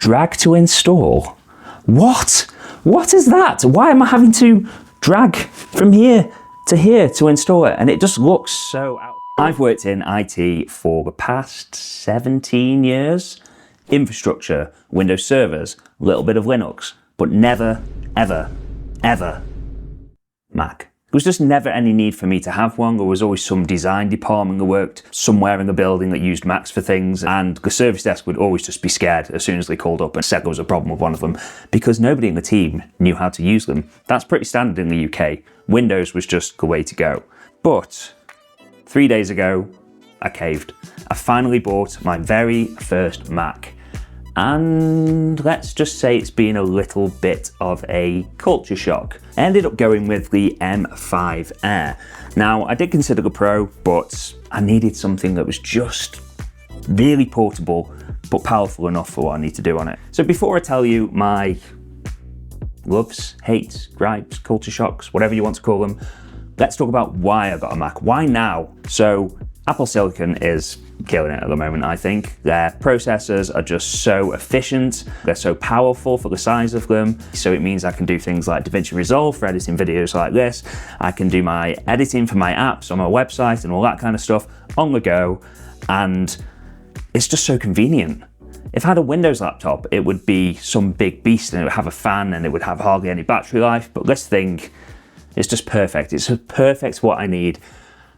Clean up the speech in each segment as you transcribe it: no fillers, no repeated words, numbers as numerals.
Drag to install. What? What is that? Why am I having to drag from here to install it? And it just looks so out. I've worked in IT for the past 17 years. Infrastructure, Windows servers, a little bit of Linux, but never, ever, ever Mac. There was just never any need for me to have one. There was always some design department that worked somewhere in the building that used Macs for things, and the service desk would always just be scared as soon as they called up and said there was a problem with one of them, because nobody in the team knew how to use them. That's pretty standard in the UK. Windows was just the way to go. But 3 days ago, I caved. I finally bought my very first Mac. And let's just say it's been a little bit of a culture shock. I ended up going with the M5 Air. Now, I did consider the Pro, but I needed something that was just really portable, but powerful enough for what I need to do on it. So before I tell you my loves, hates, gripes, culture shocks, whatever you want to call them, let's talk about why I got a Mac. Why now? So Apple Silicon is killing it at the moment, I think. Their processors are just so efficient. They're so powerful for the size of them. So it means I can do things like DaVinci Resolve for editing videos like this. I can do my editing for my apps on my website and all that kind of stuff on the go. And it's just so convenient. If I had a Windows laptop, it would be some big beast and it would have a fan and it would have hardly any battery life. But this thing is just perfect. It's perfect what I need.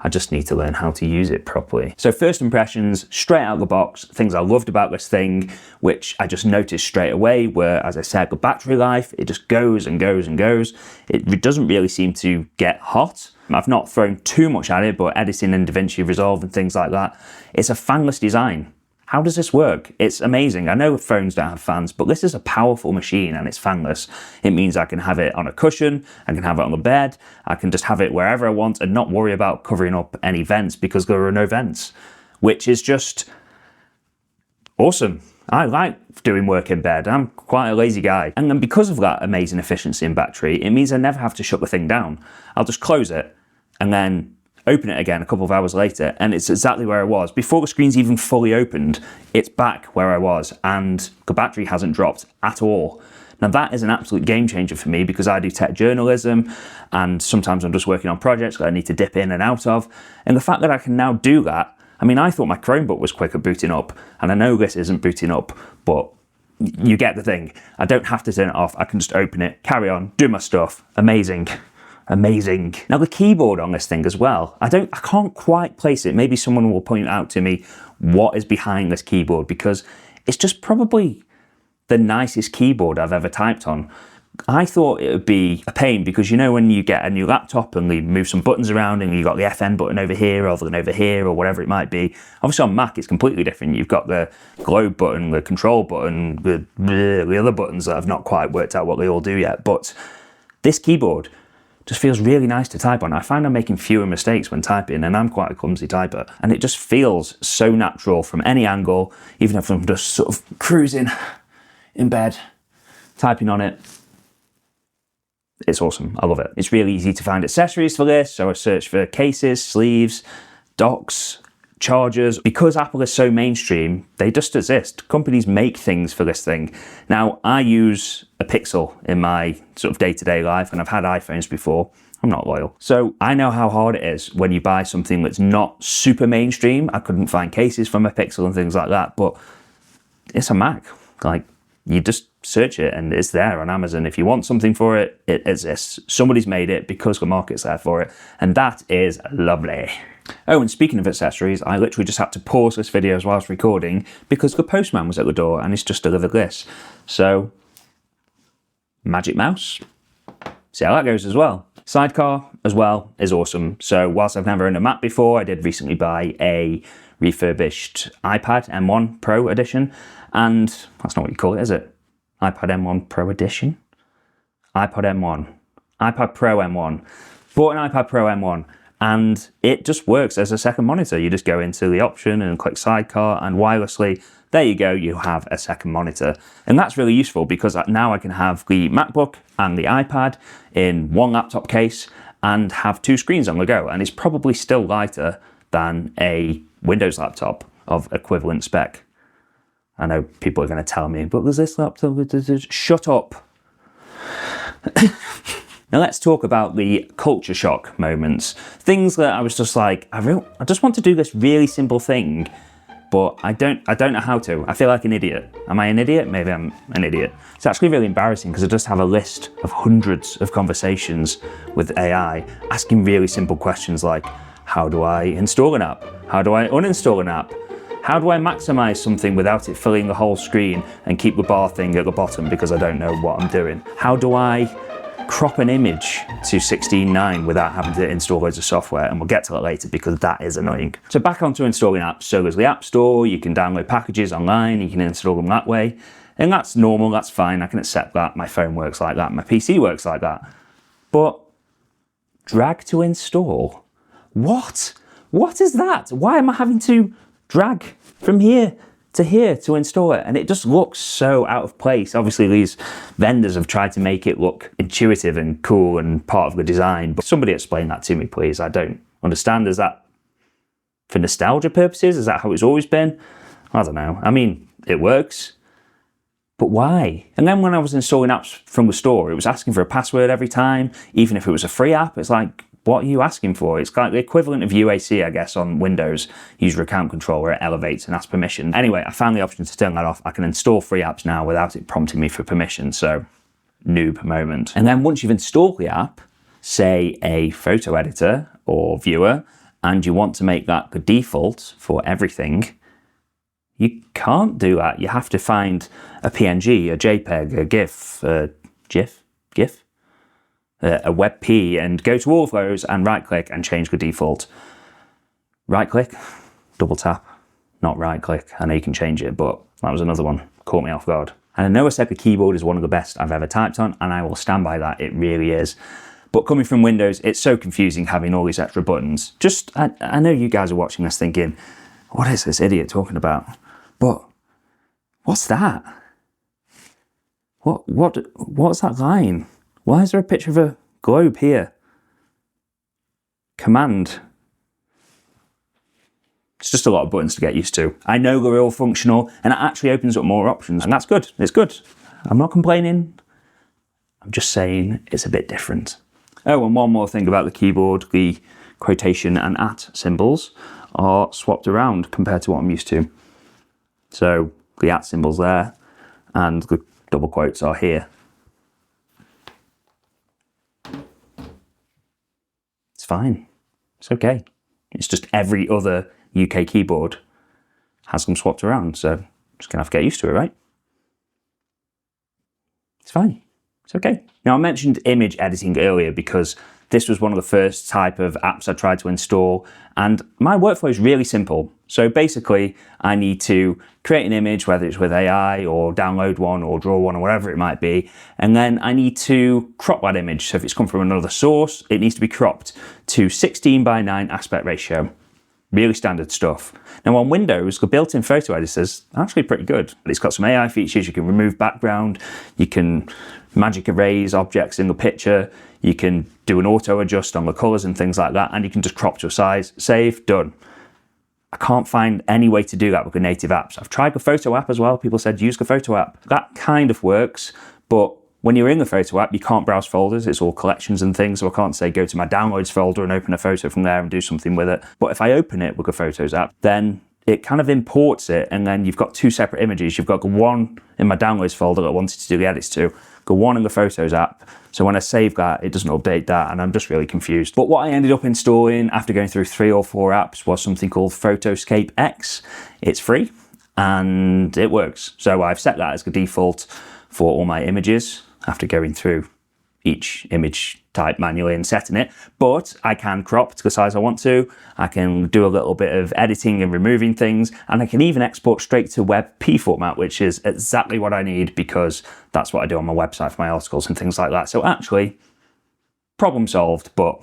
I just need to learn how to use it properly. So first impressions, straight out of the box, things I loved about this thing, which I just noticed straight away were, as I said, the battery life. It just goes and goes and goes. It doesn't really seem to get hot. I've not thrown too much at it, but editing in DaVinci Resolve and things like that, it's a fanless design. How does this work? It's amazing. I know phones don't have fans, but this is a powerful machine and it's fanless. It means I can have it on a cushion, I can have it on the bed, I can just have it wherever I want and not worry about covering up any vents because there are no vents, which is just awesome. I like doing work in bed. I'm quite a lazy guy. And then because of that amazing efficiency in battery, it means I never have to shut the thing down. I'll just close it and then open it again a couple of hours later, and it's exactly where I was. Before the screen's even fully opened, it's back where I was, and the battery hasn't dropped at all. Now that is an absolute game changer for me because I do tech journalism, and sometimes I'm just working on projects that I need to dip in and out of, and the fact that I can now do that, I mean, I thought my Chromebook was quicker booting up, and I know this isn't booting up, but you get the thing. I don't have to turn it off, I can just open it, carry on, do my stuff. Amazing. Amazing. Now the keyboard on this thing as well, I can't quite place it. Maybe someone will point out to me what is behind this keyboard, because it's just probably the nicest keyboard I've ever typed on. I thought it would be a pain because you know when you get a new laptop and they move some buttons around and you've got the FN button over here or then over here or whatever it might be. Obviously on Mac it's completely different. You've got the globe button, the control button, the other buttons that I've not quite worked out what they all do yet. But this keyboard just feels really nice to type on. I find I'm making fewer mistakes when typing, and I'm quite a clumsy typer. And it just feels so natural from any angle, even if I'm just sort of cruising in bed, typing on it. It's awesome, I love it. It's really easy to find accessories for this, so I search for cases, sleeves, docks, chargers. Because Apple is so mainstream, they just exist. Companies make things for this thing. Now, I use a Pixel in my sort of day-to-day life, and I've had iPhones before. I'm not loyal. So I know how hard it is when you buy something that's not super mainstream. I couldn't find cases for my Pixel and things like that, but it's a Mac. Like, you just search it and it's there on Amazon. If you want something for it, it exists. Somebody's made it because the market's there for it, and that is lovely. Oh, and speaking of accessories, I literally just had to pause this video as whilst recording because the postman was at the door and it's just delivered this. So, Magic Mouse, see how that goes as well. Sidecar as well is awesome. So whilst I've never owned a Mac before, I did recently buy a refurbished iPad M1 Pro Edition, and that's not what you call it, is it? iPad M1 Pro Edition? iPad M1. iPad Pro M1. Bought an iPad Pro M1. And it just works as a second monitor. You just go into the option and click sidecar, and wirelessly, there you go, you have a second monitor. And that's really useful because now I can have the MacBook and the iPad in one laptop case and have two screens on the go. And it's probably still lighter than a Windows laptop of equivalent spec. I know people are going to tell me, but there's this laptop, shut up. Now let's talk about the culture shock moments. Things that I was just like, I just want to do this really simple thing, but I don't know how to. I feel like an idiot. Am I an idiot? Maybe I'm an idiot. It's actually really embarrassing because I just have a list of hundreds of conversations with AI asking really simple questions like, how do I install an app? How do I uninstall an app? How do I maximize something without it filling the whole screen and keep the bar thing at the bottom because I don't know what I'm doing? How do I crop an image to 16:9 without having to install loads of software? And we'll get to that later because that is annoying. So back onto installing apps. So there's the App Store, you can download packages online, you can install them that way. And that's normal, that's fine, I can accept that. My phone works like that, my PC works like that. But drag to install? What? What is that? Why am I having to drag from here to install it? And it just looks so out of place. Obviously these vendors have tried to make it look intuitive and cool and part of the design, but somebody explain that to me please. I don't understand. Is that for nostalgia purposes? Is that how it's always been? I don't know. I mean, it works, but why? And then when I was installing apps from the store, it was asking for a password every time, even if it was a free app. It's like, what are you asking for? It's like the equivalent of UAC, I guess, on Windows, user account control, where it elevates and asks permission. Anyway, I found the option to turn that off. I can install free apps now without it prompting me for permission, so noob moment. And then once you've installed the app, say a photo editor or viewer, and you want to make that the default for everything, you can't do that. You have to find a PNG, a JPEG, a GIF, a GIF? A WebP, and go to all of those and right click and change the default. Right click, double tap, not right click. I know you can change it, but that was another one, caught me off guard. And I know I said the keyboard is one of the best I've ever typed on, and I will stand by that, it really is. But coming from Windows, it's so confusing having all these extra buttons. I know you guys are watching this thinking, what is this idiot talking about? But what's that? What's that line? Why is there a picture of a globe here? Command. It's just a lot of buttons to get used to. I know they're all functional and it actually opens up more options, and that's good. It's good. I'm not complaining. I'm just saying it's a bit different. Oh, and one more thing about the keyboard, the quotation and at symbols are swapped around compared to what I'm used to. So the at symbol's there and the double quotes are here. Fine. It's okay. It's just every other UK keyboard has them swapped around, so just gonna have to get used to it, right? It's fine. It's okay. Now, I mentioned image editing earlier because this was one of the first type of apps I tried to install, and my workflow is really simple. So basically, I need to create an image, whether it's with AI or download one or draw one or whatever it might be, and then I need to crop that image. So if it's come from another source, it needs to be cropped to 16:9 aspect ratio. Really standard stuff. Now on Windows, the built-in photo editors are actually pretty good. It's got some AI features. You can remove background, you can magic erase objects in the picture, you can do an auto adjust on the colors and things like that, and you can just crop to a size, save, done. I can't find any way to do that with the native apps. I've tried the photo app as well. People said use the photo app. That kind of works, but when you're in the photo app, you can't browse folders. It's all collections and things, so I can't say go to my downloads folder and open a photo from there and do something with it. But if I open it with the Photos app, then it kind of imports it, and then you've got two separate images. You've got the one in my downloads folder that I wanted to do the edits to, the one in the Photos app. So when I save that, it doesn't update that, and I'm just really confused. But what I ended up installing after going through 3 or 4 apps was something called Photoscape X. It's free and it works. So I've set that as the default for all my images after going through each image type manually and setting it, but I can crop to the size I want to. I can do a little bit of editing and removing things, and I can even export straight to WebP format, which is exactly what I need because that's what I do on my website for my articles and things like that. So actually, problem solved, but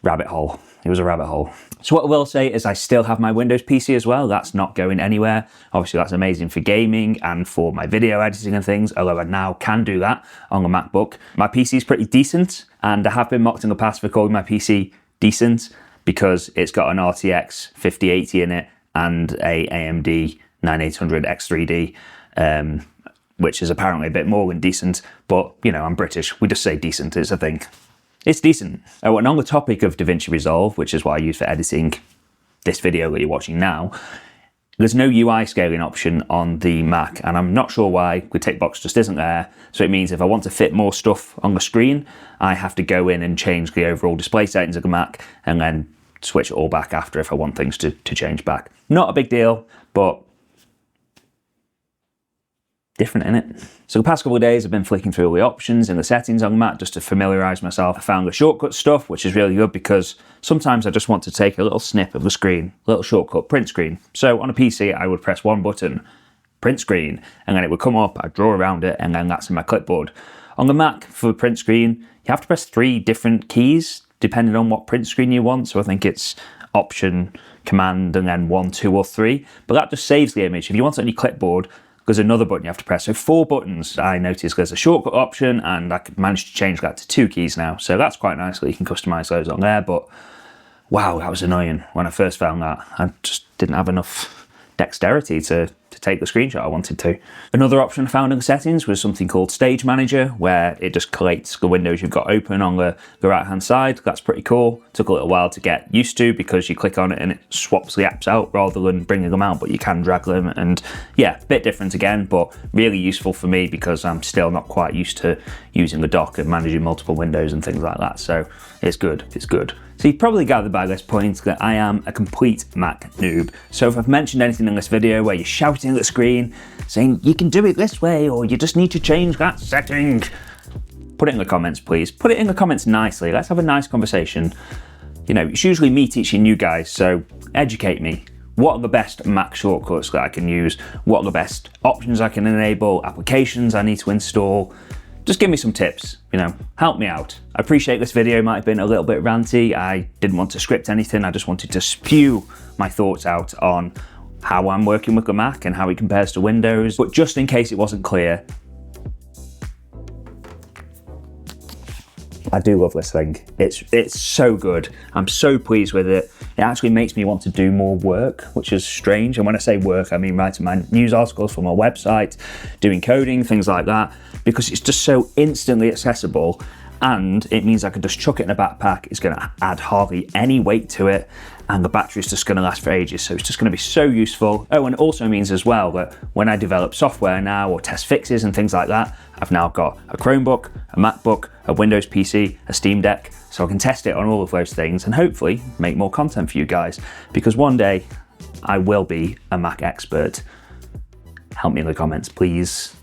rabbit hole. It was a rabbit hole. So what I will say is I still have my Windows PC as well. That's not going anywhere. Obviously that's amazing for gaming and for my video editing and things, although I now can do that on the MacBook. My PC is pretty decent, and I have been mocked in the past for calling my PC decent because it's got an RTX 5080 in it and a AMD 9800 X3D, which is apparently a bit more than decent, but you know, I'm British, we just say decent, it's a thing. It's decent. Oh, and on the topic of DaVinci Resolve, which is what I use for editing this video that you're watching now, there's no UI scaling option on the Mac, and I'm not sure why. The tick box just isn't there. So it means if I want to fit more stuff on the screen, I have to go in and change the overall display settings of the Mac and then switch it all back after if I want things to change back. Not a big deal, but different, innit? So the past couple of days I've been flicking through all the options in the settings on the Mac just to familiarise myself. I found the shortcut stuff, which is really good because sometimes I just want to take a little snip of the screen, a little shortcut, print screen. So on a PC I would press one button, print screen, and then it would come up, I'd draw around it, and then that's in my clipboard. On the Mac, for the print screen, you have to press 3 different keys depending on what print screen you want. So I think it's Option, Command, and then 1, 2, or 3. But that just saves the image. If you want it on your clipboard, there's another button you have to press. So 4 buttons. I noticed there's a shortcut option, and I could manage to change that to 2 keys now. So that's quite nice that you can customize those on there. But wow, that was annoying when I first found that. I just didn't have enough dexterity to take the screenshot I wanted to. Another option I found in the settings was something called Stage Manager, where it just collates the windows you've got open on the right hand side. That's pretty cool. Took a little while to get used to because you click on it and it swaps the apps out rather than bringing them out, but you can drag them, and yeah, a bit different again, but really useful for me because I'm still not quite used to using the dock and managing multiple windows and things like that. So it's good, it's good. So you've probably gathered by this point that I am a complete Mac noob. So if I've mentioned anything in this video where you're shouting at the screen, saying you can do it this way, or you just need to change that setting, put it in the comments, please. Put it in the comments nicely. Let's have a nice conversation. You know, it's usually me teaching you guys, so educate me. What are the best Mac shortcuts that I can use? What are the best options I can enable, applications I need to install? Just give me some tips, you know, help me out. I appreciate this video might have been a little bit ranty. I didn't want to script anything. I just wanted to spew my thoughts out on how I'm working with the Mac and how it compares to Windows. But just in case it wasn't clear, I do love this thing. It's so good. I'm so pleased with it. It actually makes me want to do more work, which is strange. And when I say work, I mean writing my news articles for my website, doing coding, things like that, because it's just so instantly accessible. And it means I can just chuck it in a backpack. It's gonna add hardly any weight to it, and the battery's just gonna last for ages. So it's just gonna be so useful. Oh, and it also means as well that when I develop software now or test fixes and things like that, I've now got a Chromebook, a MacBook, a Windows PC, a Steam Deck, so I can test it on all of those things and hopefully make more content for you guys, because one day I will be a Mac expert. Help me in the comments, please.